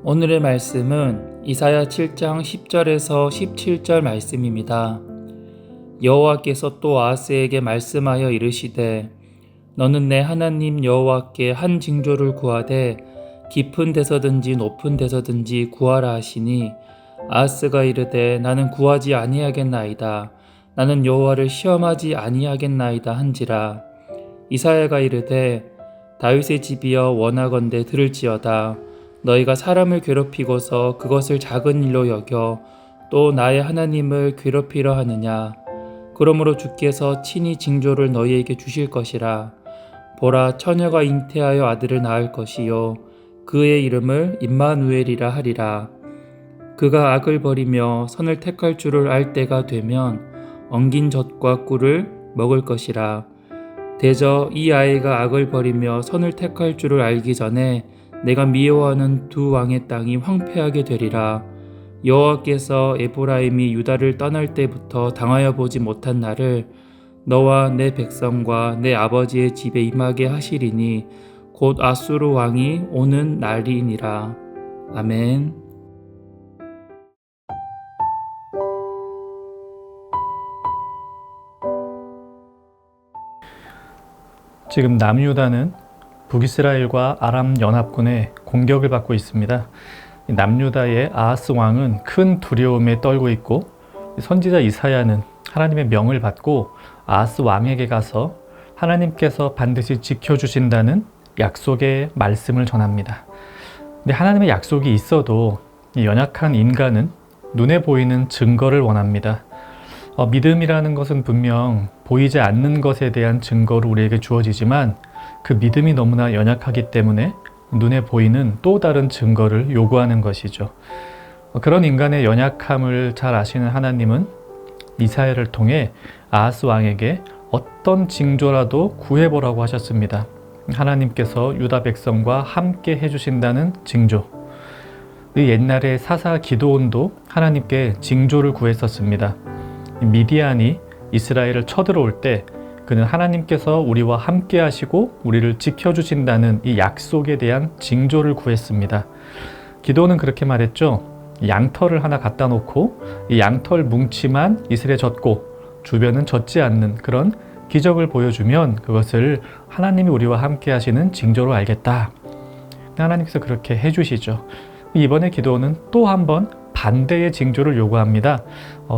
오늘의 말씀은 이사야 7장 10절에서 17절 말씀입니다. 여호와께서 또 아하스에게 말씀하여 이르시되 너는 내 하나님 여호와께 한 징조를 구하되 깊은 데서든지 높은 데서든지 구하라 하시니 아하스가 이르되 나는 구하지 아니하겠나이다. 나는 여호와를 시험하지 아니하겠나이다 한지라. 이사야가 이르되 다윗의 집이여 원하건대 들을지어다. 너희가 사람을 괴롭히고서 그것을 작은 일로 여겨 또 나의 하나님을 괴롭히려 하느냐. 그러므로 주께서 친히 징조를 너희에게 주실 것이라. 보라, 처녀가 잉태하여 아들을 낳을 것이요 그의 이름을 임마누엘이라 하리라. 그가 악을 버리며 선을 택할 줄을 알 때가 되면 엉긴 젖과 꿀을 먹을 것이라. 대저 이 아이가 악을 버리며 선을 택할 줄을 알기 전에 내가 미워하는 두 왕의 땅이 황폐하게 되리라. 여호와께서 에브라임이 유다를 떠날 때부터 당하여 보지 못한 날을 너와 내 백성과 내 아버지의 집에 임하게 하시리니 곧 아수르 왕이 오는 날이니라. 아멘. 지금 남유다는 북이스라엘과 아람 연합군의 공격을 받고 있습니다. 남유다의 아하스 왕은 큰 두려움에 떨고 있고 선지자 이사야는 하나님의 명을 받고 아하스 왕에게 가서 하나님께서 반드시 지켜주신다는 약속의 말씀을 전합니다. 근데 하나님의 약속이 있어도 이 연약한 인간은 눈에 보이는 증거를 원합니다. 믿음이라는 것은 분명 보이지 않는 것에 대한 증거로 우리에게 주어지지만 그 믿음이 너무나 연약하기 때문에 눈에 보이는 또 다른 증거를 요구하는 것이죠. 그런 인간의 연약함을 잘 아시는 하나님은 이사야를 통해 아하스 왕에게 어떤 징조라도 구해보라고 하셨습니다. 하나님께서 유다 백성과 함께 해주신다는 징조. 옛날에 사사 기드온도 하나님께 징조를 구했었습니다. 미디안이 이스라엘을 쳐들어올 때 그는 하나님께서 우리와 함께 하시고 우리를 지켜주신다는 이 약속에 대한 징조를 구했습니다. 기도는 그렇게 말했죠. 양털을 하나 갖다 놓고 이 양털 뭉치만 이슬에 젖고 주변은 젖지 않는 그런 기적을 보여주면 그것을 하나님이 우리와 함께 하시는 징조로 알겠다. 하나님께서 그렇게 해주시죠. 이번에 기도는 또 한 번 반대의 징조를 요구합니다.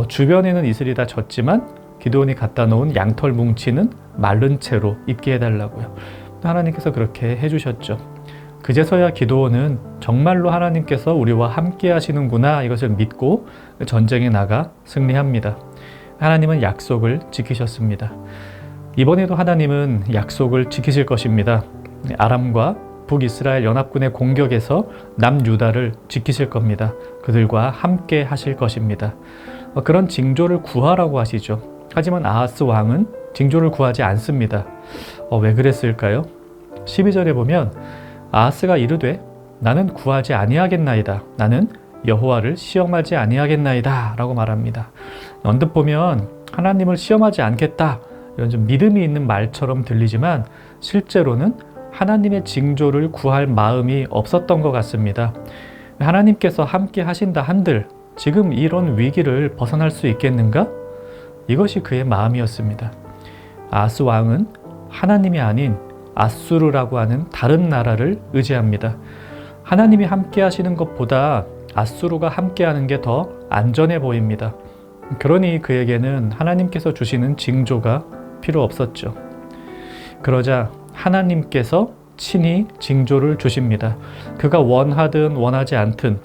주변에는 이슬이 다 젖지만 기드온이 갖다 놓은 양털 뭉치는 마른 채로 있게 해달라고요. 하나님께서 그렇게 해주셨죠. 그제서야 기드온은 정말로 하나님께서 우리와 함께 하시는구나 이것을 믿고 전쟁에 나가 승리합니다. 하나님은 약속을 지키셨습니다. 이번에도 하나님은 약속을 지키실 것입니다. 아람과 북이스라엘 연합군의 공격에서 남유다를 지키실 겁니다. 그들과 함께 하실 것입니다. 그런 징조를 구하라고 하시죠. 하지만 아하스 왕은 징조를 구하지 않습니다. 왜 그랬을까요? 12절에 보면 아하스가 이르되 나는 구하지 아니하겠나이다. 나는 여호와를 시험하지 아니하겠나이다 라고 말합니다. 언뜻 보면 하나님을 시험하지 않겠다 이런 좀 믿음이 있는 말처럼 들리지만 실제로는 하나님의 징조를 구할 마음이 없었던 것 같습니다. 하나님께서 함께 하신다 한들 지금 이런 위기를 벗어날 수 있겠는가? 이것이 그의 마음이었습니다. 아하스 왕은 하나님이 아닌 아수르라고 하는 다른 나라를 의지합니다. 하나님이 함께 하시는 것보다 아수르가 함께 하는 게 더 안전해 보입니다. 그러니 그에게는 하나님께서 주시는 징조가 필요 없었죠. 그러자 하나님께서 친히 징조를 주십니다. 그가 원하든 원하지 않든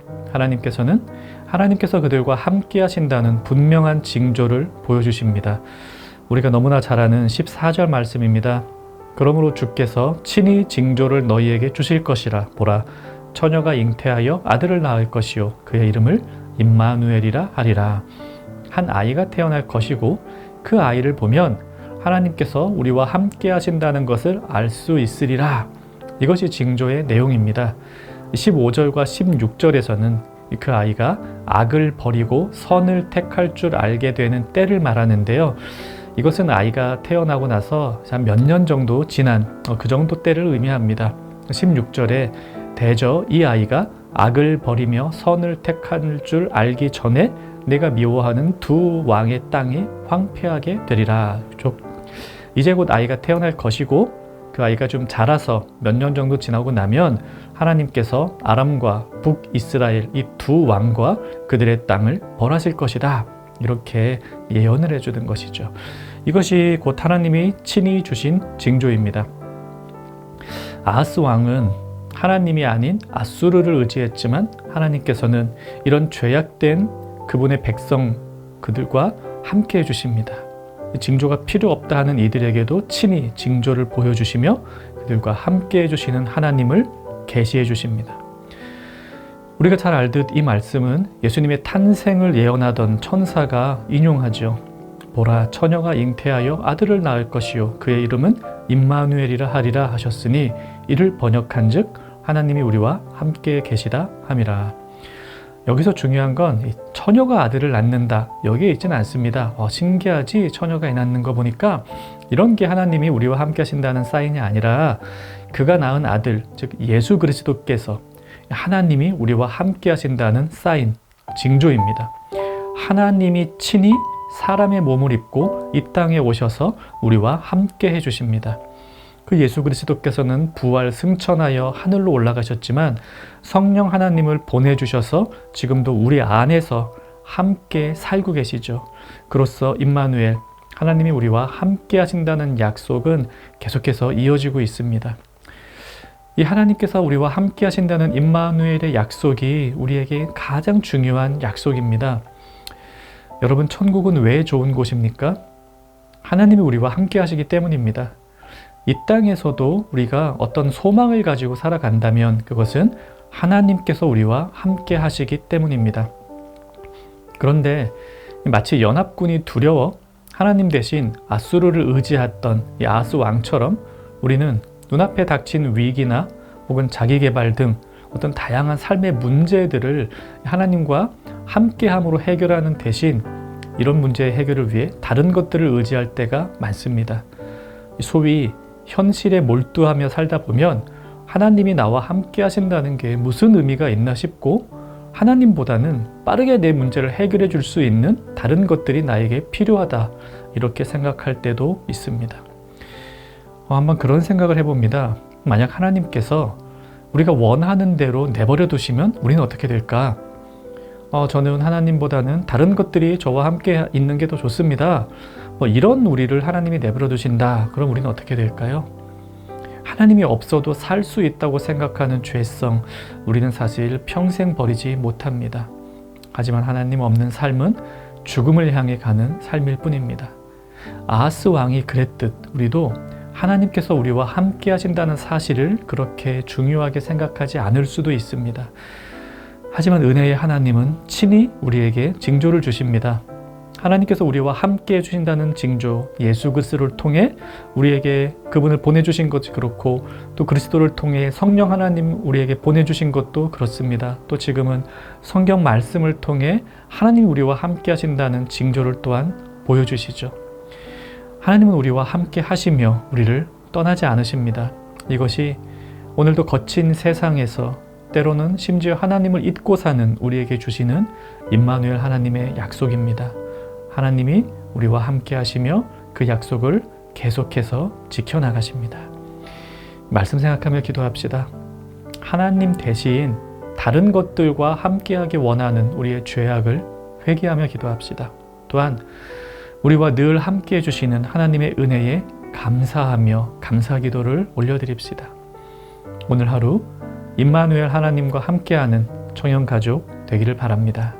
하나님께서 그들과 함께 하신다는 분명한 징조를 보여주십니다. 우리가 너무나 잘 아는 14절 말씀입니다. 그러므로 주께서 친히 징조를 너희에게 주실 것이라. 보라, 처녀가 잉태하여 아들을 낳을 것이요 그의 이름을 임마누엘이라 하리라. 한 아이가 태어날 것이고 그 아이를 보면 하나님께서 우리와 함께 하신다는 것을 알 수 있으리라. 이것이 징조의 내용입니다. 15절과 16절에서는 그 아이가 악을 버리고 선을 택할 줄 알게 되는 때를 말하는데요. 이것은 아이가 태어나고 나서 몇 년 정도 지난 그 정도 때를 의미합니다. 16절에 대저 이 아이가 악을 버리며 선을 택할 줄 알기 전에 내가 미워하는 두 왕의 땅이 황폐하게 되리라. 이제 곧 아이가 태어날 것이고 그 아이가 좀 자라서 몇 년 정도 지나고 나면 하나님께서 아람과 북이스라엘 이 두 왕과 그들의 땅을 벌하실 것이다. 이렇게 예언을 해주는 것이죠. 이것이 곧 하나님이 친히 주신 징조입니다. 아하스 왕은 하나님이 아닌 아수르를 의지했지만 하나님께서는 이런 죄악된 그분의 백성 그들과 함께 해주십니다. 징조가 필요 없다 하는 이들에게도 친히 징조를 보여주시며 그들과 함께 해주시는 하나님을 계시해 주십니다. 우리가 잘 알듯 이 말씀은 예수님의 탄생을 예언하던 천사가 인용하죠. 보라, 처녀가 잉태하여 아들을 낳을 것이요 그의 이름은 임마누엘이라 하리라 하셨으니 이를 번역한즉 하나님이 우리와 함께 계시다 함이라. 여기서 중요한 건 처녀가 아들을 낳는다 여기에 있지는 않습니다. 신기하지? 처녀가 애 낳는 거 보니까 이런 게 하나님이 우리와 함께 하신다는 사인이 아니라 그가 낳은 아들 즉 예수 그리스도께서 하나님이 우리와 함께 하신다는 사인, 징조입니다. 하나님이 친히 사람의 몸을 입고 이 땅에 오셔서 우리와 함께 해주십니다. 그 예수 그리스도께서는 부활 승천하여 하늘로 올라가셨지만 성령 하나님을 보내주셔서 지금도 우리 안에서 함께 살고 계시죠. 그로써 임마누엘, 하나님이 우리와 함께 하신다는 약속은 계속해서 이어지고 있습니다. 이 하나님께서 우리와 함께 하신다는 임마누엘의 약속이 우리에게 가장 중요한 약속입니다. 여러분, 천국은 왜 좋은 곳입니까? 하나님이 우리와 함께 하시기 때문입니다. 이 땅에서도 우리가 어떤 소망을 가지고 살아간다면 그것은 하나님께서 우리와 함께 하시기 때문입니다. 그런데 마치 연합군이 두려워 하나님 대신 아수르를 의지했던 이 아하스 왕처럼 우리는 눈앞에 닥친 위기나 혹은 자기개발 등 어떤 다양한 삶의 문제들을 하나님과 함께함으로 해결하는 대신 이런 문제의 해결을 위해 다른 것들을 의지할 때가 많습니다. 소위 현실에 몰두하며 살다 보면 하나님이 나와 함께 하신다는 게 무슨 의미가 있나 싶고 하나님보다는 빠르게 내 문제를 해결해 줄 수 있는 다른 것들이 나에게 필요하다 이렇게 생각할 때도 있습니다. 한번 그런 생각을 해봅니다. 만약 하나님께서 우리가 원하는 대로 내버려 두시면 우리는 어떻게 될까? 저는 하나님보다는 다른 것들이 저와 함께 있는 게 더 좋습니다. 이런 우리를 하나님이 내버려 두신다. 그럼 우리는 어떻게 될까요? 하나님이 없어도 살 수 있다고 생각하는 죄성, 우리는 사실 평생 버리지 못합니다. 하지만 하나님 없는 삶은 죽음을 향해 가는 삶일 뿐입니다. 아하스 왕이 그랬듯 우리도 하나님께서 우리와 함께 하신다는 사실을 그렇게 중요하게 생각하지 않을 수도 있습니다. 하지만 은혜의 하나님은 친히 우리에게 징조를 주십니다. 하나님께서 우리와 함께 해주신다는 징조, 예수 그리스도를 통해 우리에게 그분을 보내주신 것이 그렇고 또 그리스도를 통해 성령 하나님 우리에게 보내주신 것도 그렇습니다. 또 지금은 성경 말씀을 통해 하나님 우리와 함께 하신다는 징조를 또한 보여주시죠. 하나님은 우리와 함께 하시며 우리를 떠나지 않으십니다. 이것이 오늘도 거친 세상에서 때로는 심지어 하나님을 잊고 사는 우리에게 주시는 임마누엘 하나님의 약속입니다. 하나님이 우리와 함께 하시며 그 약속을 계속해서 지켜나가십니다. 말씀 생각하며 기도합시다. 하나님 대신 다른 것들과 함께하기 원하는 우리의 죄악을 회개하며 기도합시다. 또한 우리와 늘 함께 해주시는 하나님의 은혜에 감사하며 감사 기도를 올려드립시다. 오늘 하루 임마누엘 하나님과 함께하는 청년가족 되기를 바랍니다.